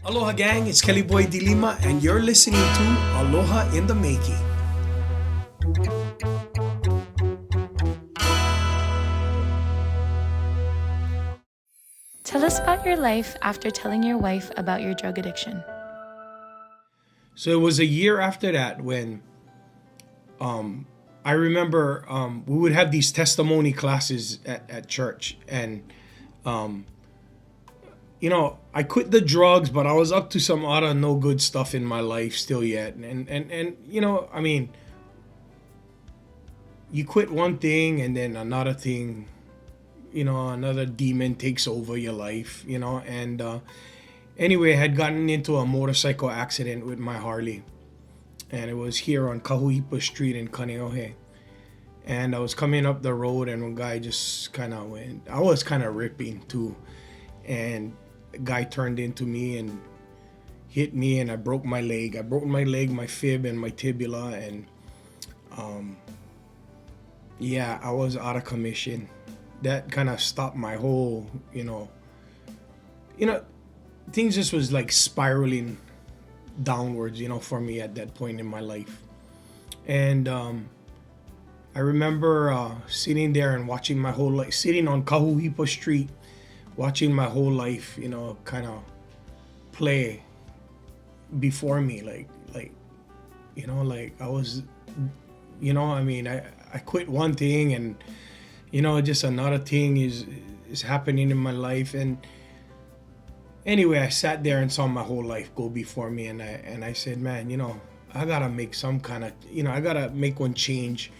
Aloha gang, it's Kelly Boy Dilima and you're listening to Aloha in the Making. Tell us about your life after telling your wife about your drug addiction. So it was a year after that when I remember we would have these testimony classes at church, and I quit the drugs, but I was up to some other no good stuff in my life still yet. And I mean, you quit one thing and then another thing, another demon takes over your life, and anyway, I had gotten into a motorcycle accident with my Harley, and it was here on Kahuipa Street in Kaneohe. And I was coming up the road, and one guy just kind of went. I was kind of ripping too, and a guy turned into me and hit me, and I broke my leg. I broke my leg, my fib, and my tibia, and yeah, I was out of commission. That kind of stopped my whole, things just was like spiraling downwards, for me at that point in my life. And I remember sitting there and watching my whole life, sitting on Kahuipa Street, watching my whole life, kind of play before me, like I was, I mean, I quit one thing, and just another thing is happening in my life. And anyway, I sat there and saw my whole life go before me, and I said, man, I gotta make some kind of, I gotta make one change.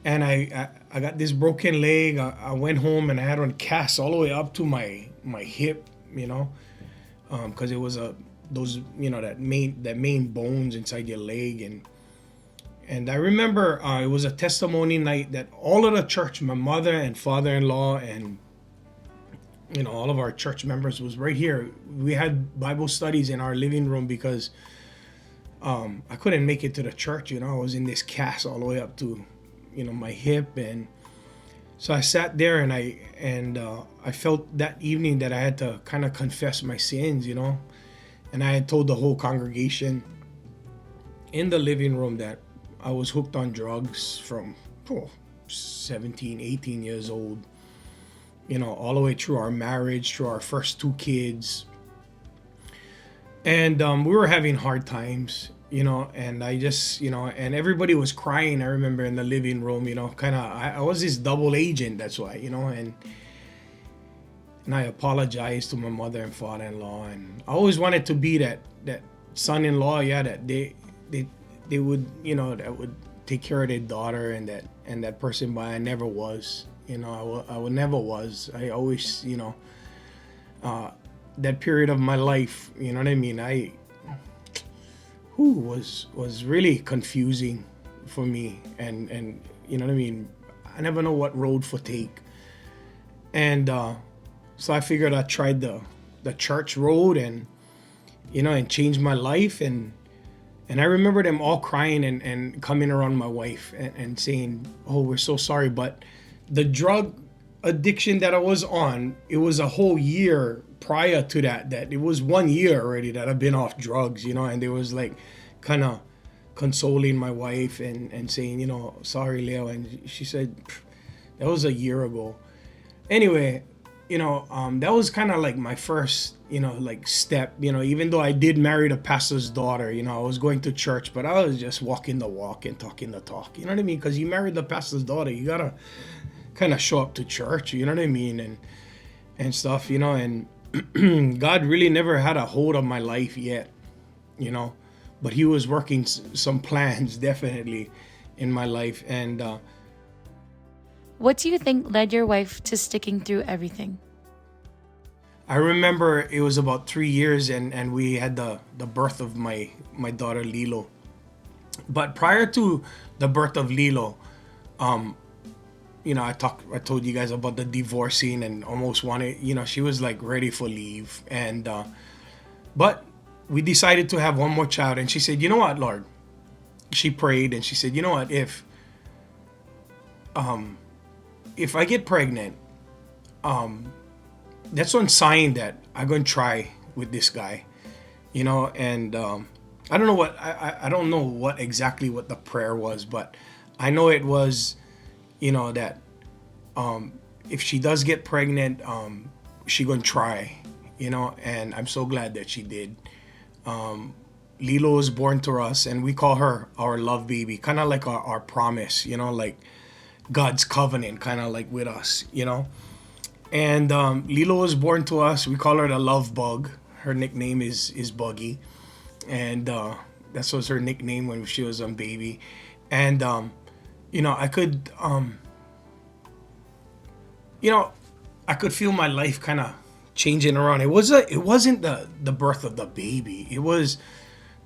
And I got this broken leg. I went home and I had one cast all the way up to my hip, because it was those that main bones inside your leg. And I remember it was a testimony night that all of the church, my mother and father-in-law, and all of our church members was right here. We had Bible studies in our living room because I couldn't make it to the church. I was in this cast all the way up to my hip. And so I sat there, and I felt that evening that I had to kind of confess my sins, and I had told the whole congregation in the living room that I was hooked on drugs from 17, 18 years old, all the way through our marriage, through our first two kids. And we were having hard times, and I just, and everybody was crying. I remember in the living room, kind of, I was this double agent, that's why, and I apologized to my mother and father-in-law, and I always wanted to be that son-in-law, that they would, that would take care of their daughter and that person, but I never was, I never was. I always, that period of my life, you know what I mean? Was really confusing for me, and you know what I mean? I never know what road to take. And so I figured I tried the church road, and and changed my life. And I remember them all crying and coming around my wife and saying, oh, we're so sorry. But the drug addiction that I was on, it was a whole year prior to that it was 1 year already that I've been off drugs, and there was like kind of consoling my wife and saying, sorry, Leo. And she said, that was a year ago. Anyway, that was kind of like my first, like step, even though I did marry the pastor's daughter, I was going to church, but I was just walking the walk and talking the talk, you know what I mean? Because you married the pastor's daughter, you gotta kind of show up to church, you know what I mean? And stuff, and God really never had a hold of my life yet, but he was working some plans definitely in my life. And What do you think led your wife to sticking through everything? I remember it was about 3 years, and we had the birth of my daughter Lilo. But prior to the birth of Lilo, I told you guys about the divorcing and almost wanted, she was like ready for leave. And but we decided to have one more child, and she said, you know what, Lord? She prayed and she said, you know what, if I get pregnant, that's one sign that I'm going to try with this guy. And I don't know I don't know what exactly what the prayer was, but I know it was, that if she does get pregnant, she gonna try, and I'm so glad that she did. Lilo was born to us, and we call her our love baby, kind of like our promise, like God's covenant, kind of like with us, And Lilo was born to us. We call her the love bug. Her nickname is Buggy, and that was her nickname when she was a baby. And I could, I could feel my life kind of changing around. It wasn't the birth of the baby. It was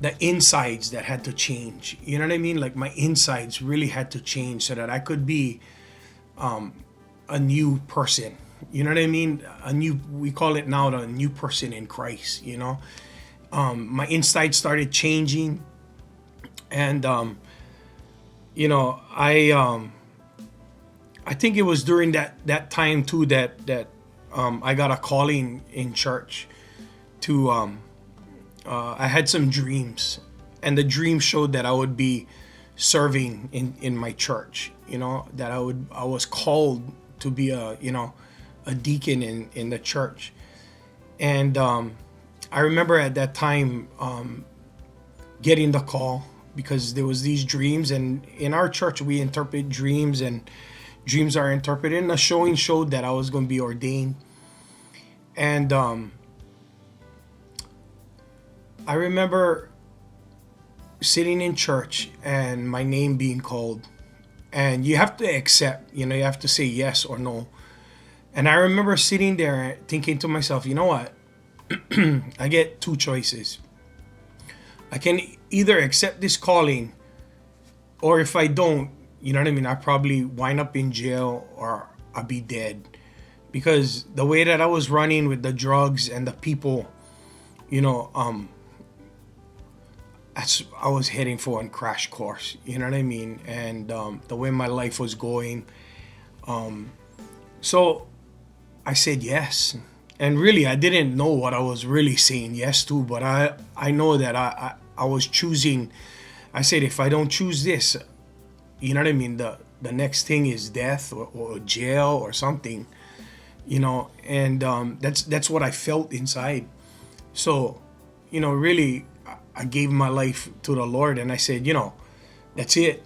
the insides that had to change. You know what I mean? Like my insides really had to change so that I could be a new person. You know what I mean? We call it now the new person in Christ. My insides started changing, and I think it was during that time too that I got a calling in church to I had some dreams, and the dream showed that I would be serving in my church. That I was called to be a deacon in the church. And I remember at that time getting the call because there was these dreams, and in our church we interpret dreams, and dreams are interpreted, and the showing showed that I was going to be ordained. And I remember sitting in church and my name being called, and you have to accept, you have to say yes or no. And I remember sitting there thinking to myself, you know what? I get two choices. I can either accept this calling, or if I don't, you know what I mean, I probably wind up in jail or I'll be dead. Because the way that I was running with the drugs and the people, I was heading for a crash course, you know what I mean? And the way my life was going. So I said yes. And really, I didn't know what I was really saying yes to, but I know that I was choosing. I said, if I don't choose this, you know what I mean? The next thing is death or jail or something, and that's what I felt inside. So, really, I gave my life to the Lord, and I said, that's it.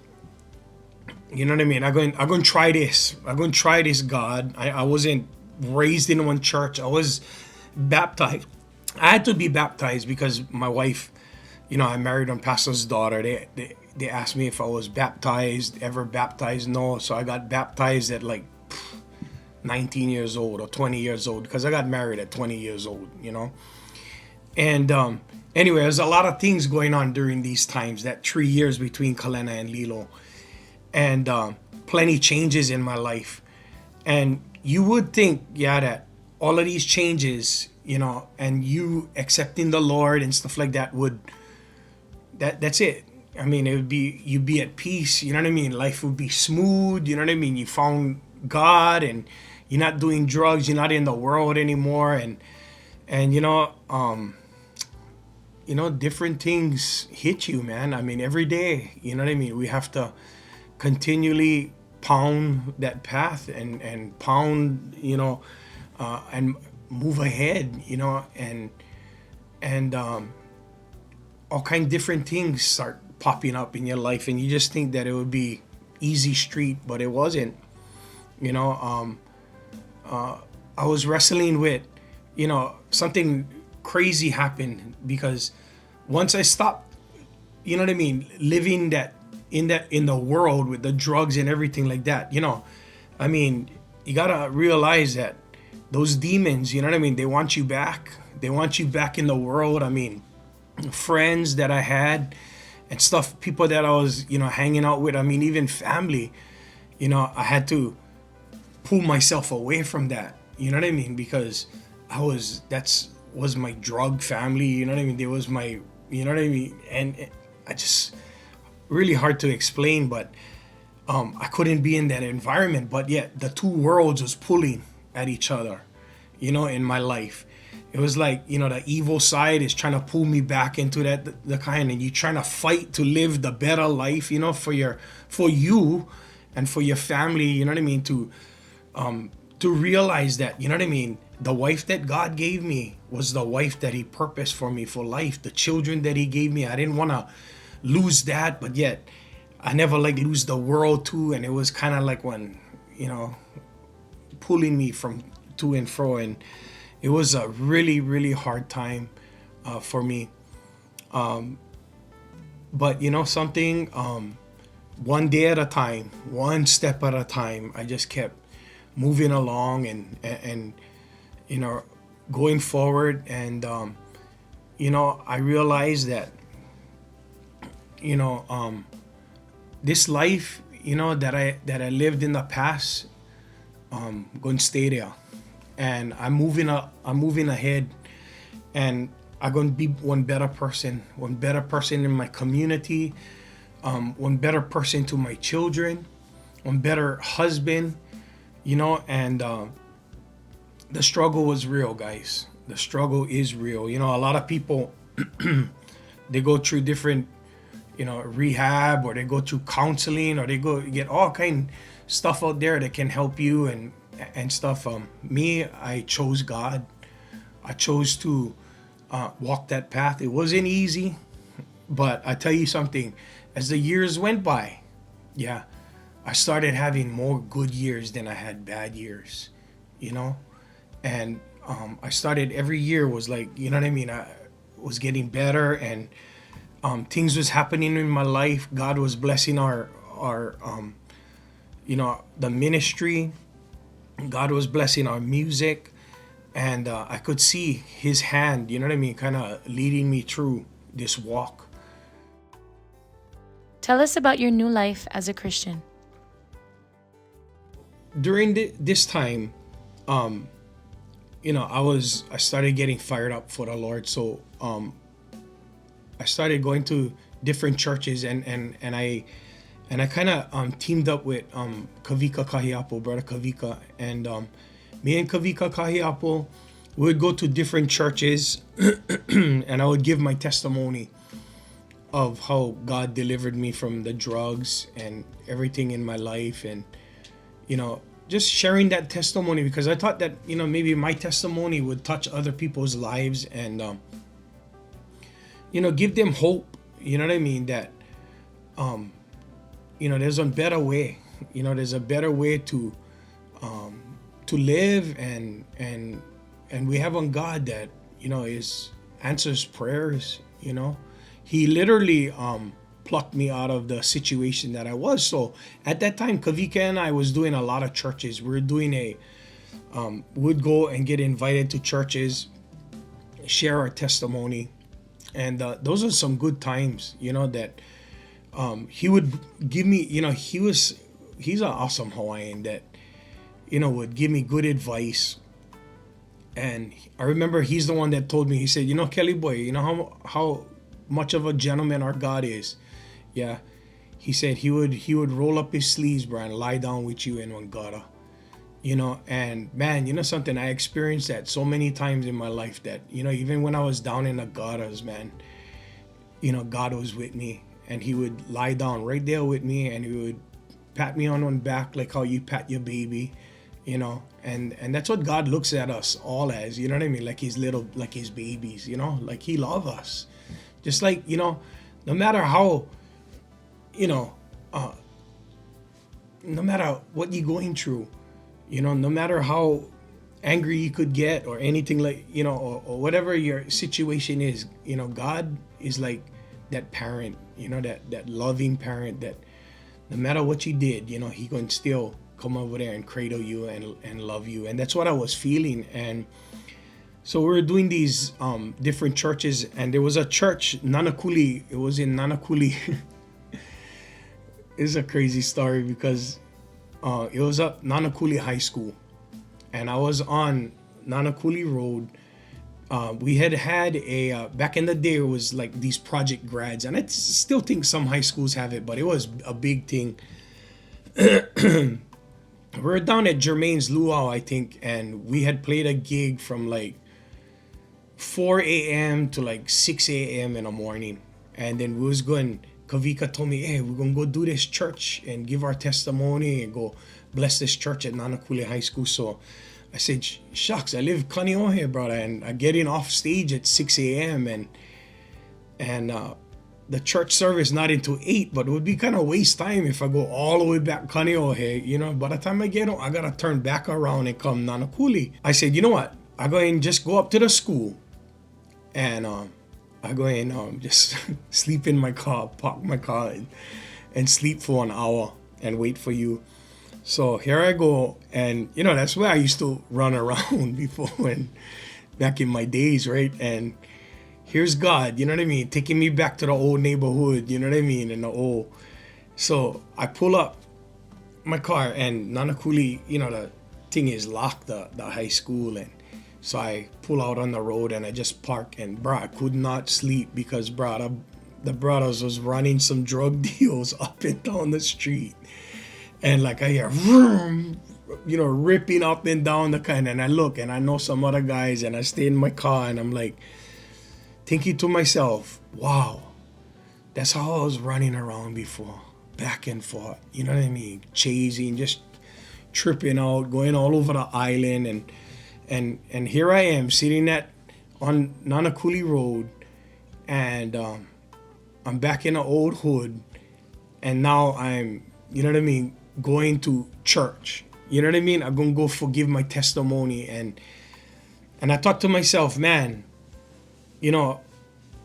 You know what I mean? I'm going to try this. I'm going to try this, God. I wasn't raised in one church. I was baptized. I had to be baptized because my wife, I married a pastor's daughter. They asked me if I was ever baptized. No. So I got baptized at like 19 years old or 20 years old, because I got married at 20 years old, And anyway, there's a lot of things going on during these times, that 3 years between Kapena and Lilo. And plenty changes in my life. And you would think, that all of these changes, and you accepting the Lord and stuff like that that's it. I mean, you'd be at peace, you know what I mean? Life would be smooth, you know what I mean? You found God, and you're not doing drugs, you're not in the world anymore, and different things hit you, man. I mean, every day, you know what I mean? We have to continually pound that path and pound, and move ahead, and all kind of different things start popping up in your life, and you just think that it would be easy street, but it wasn't. I was wrestling with, something crazy happened, because once I stopped, you know what I mean, living in the world with the drugs and everything like that, I mean, you gotta realize that those demons, you know what I mean, they want you back in the world. I mean, friends that I had and stuff, people that I was, hanging out with, I mean, even family, I had to pull myself away from that, you know what I mean, because that was my drug family, you know what I mean, there was my, you know what I mean, and I just, really hard to explain, but I couldn't be in that environment, but yet the two worlds was pulling at each other, in my life. it was like, you know, the evil side is trying to pull me back into the kind, and you trying to fight to live the better life, you know, for you and for your family, you know what I mean, to realize that, you know what I mean, the wife that God gave me was the wife that he purposed for me for life. The children that he gave me, I didn't want to lose that, but yet I never like lose the world too. And it was kind of like when, you know, pulling me from to and fro, and it was a really, really hard time for me. But you know something, one day at a time, one step at a time, I just kept moving along and you know, going forward. And you know, I realized that, you know, this life, you know, that I lived in the past, gonna stay there, and I'm moving ahead, and I'm gonna be one better person in my community, one better person to my children, one better husband, you know. And the struggle was real, guys. The struggle is real. You know, a lot of people they go through different, you know, rehab, or they go through counseling, or they go get all kind of stuff out there that can help you and stuff. Me, I chose God. I chose to walk that path. It wasn't easy, but I tell you something, as the years went by, yeah, I started having more good years than I had bad years, you know. And I started, every year was like, you know what I mean, I was getting better, and things was happening in my life. God was blessing our you know, the ministry. God was blessing our music, and I could see his hand, you know what I mean, kind of leading me through this walk. Tell us about your new life as a Christian. During this time, you know, I started getting fired up for the Lord. So I started going to different churches, and I kind of teamed up with Kavika Kahiapo, brother Kavika, and me and Kavika Kahiapo would go to different churches and I would give my testimony of how God delivered me from the drugs and everything in my life, and you know, just sharing that testimony, because I thought that, you know, maybe my testimony would touch other people's lives, and you know, give them hope, you know what I mean, that you know, there's a better way, you know, there's a better way to live, and we have a God that, you know, answers prayers, you know. He literally plucked me out of the situation that I was. So at that time, Kavika and I was doing a lot of churches. We were doing would go and get invited to churches, share our testimony, and those are some good times, you know, that he would give me, you know, he's an awesome Hawaiian that, you know, would give me good advice. And I remember he's the one that told me, he said, you know, Kelly boy, you know how much of a gentleman our God is. Yeah. He said he would roll up his sleeves, bro, and lie down with you in Wangara. You know, and man, you know something, I experienced that so many times in my life that, you know, even when I was down in the gutters, man, you know, God was with me, and he would lie down right there with me, and he would pat me on one back like how you pat your baby, you know, and that's what God looks at us all as, you know what I mean, like his babies, you know, like he loves us. Just like, you know, no matter how, you know, no matter what you're going through, you know, no matter how angry you could get or anything, like, you know, or whatever your situation is, you know, God is like that parent, you know, that loving parent that no matter what you did, you know, he can still come over there and cradle you and love you. And that's what I was feeling. And so we were doing these different churches, and there was a church, Nanakuli. It was in Nanakuli. It's a crazy story because it was at Nanakuli High School, and I was on Nanakuli Road. We had a back in the day, it was like these project grads, and I still think some high schools have it, but it was a big thing. We're down at Jermaine's Luau, I think, and we had played a gig from like 4 a.m. to like 6 a.m. in the morning. And then we was going, Kavika told me, hey, we're going to go do this church and give our testimony and go bless this church at Nanakuli High School. So I said, shucks, I live Kaneohe, brother, and I get in off stage at 6 a.m. and the church service not until 8, but it would be kind of waste time if I go all the way back Kaneohe. You know, by the time I get home, I got to turn back around and come Nanakuli. I said, you know what? I go and just go up to the school and I go and just sleep in my car, park my car and sleep for an hour and wait for you. So here I go, and you know, that's where I used to run around before, and back in my days, right? And here's God, you know what I mean, taking me back to the old neighborhood, you know what I mean, and the old. So I pull up my car, and Nanakuli, you know, the thing is locked, the high school, and so I pull out on the road and I just park, and bro, I could not sleep because bro, the brothers was running some drug deals up and down the street. And like I hear, vroom, you know, ripping up and down the kind, and I look and I know some other guys, and I stay in my car and I'm like thinking to myself, wow, that's how I was running around before, back and forth, you know what I mean, chasing, just tripping out, going all over the island, and here I am sitting on Nanakuli Road, and I'm back in the old hood, and now I'm, you know what I mean, going to church. You know what I mean? I'm gonna go forgive my testimony, and I thought to myself, man, you know,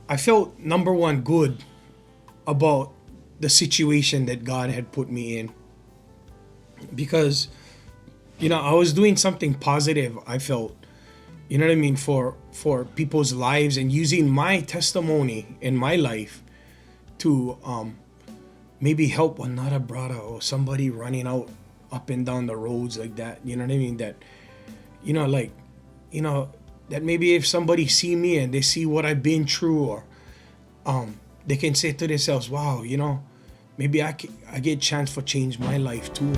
I felt number one good about the situation that God had put me in, because, you know, I was doing something positive, I felt, you know what I mean, for people's lives, and using my testimony in my life to maybe help another brother or somebody running out up and down the roads like that, you know what I mean, that, you know, like, you know, that maybe if somebody see me and they see what I've been through, or they can say to themselves, wow, you know, maybe I get a chance for change my life too.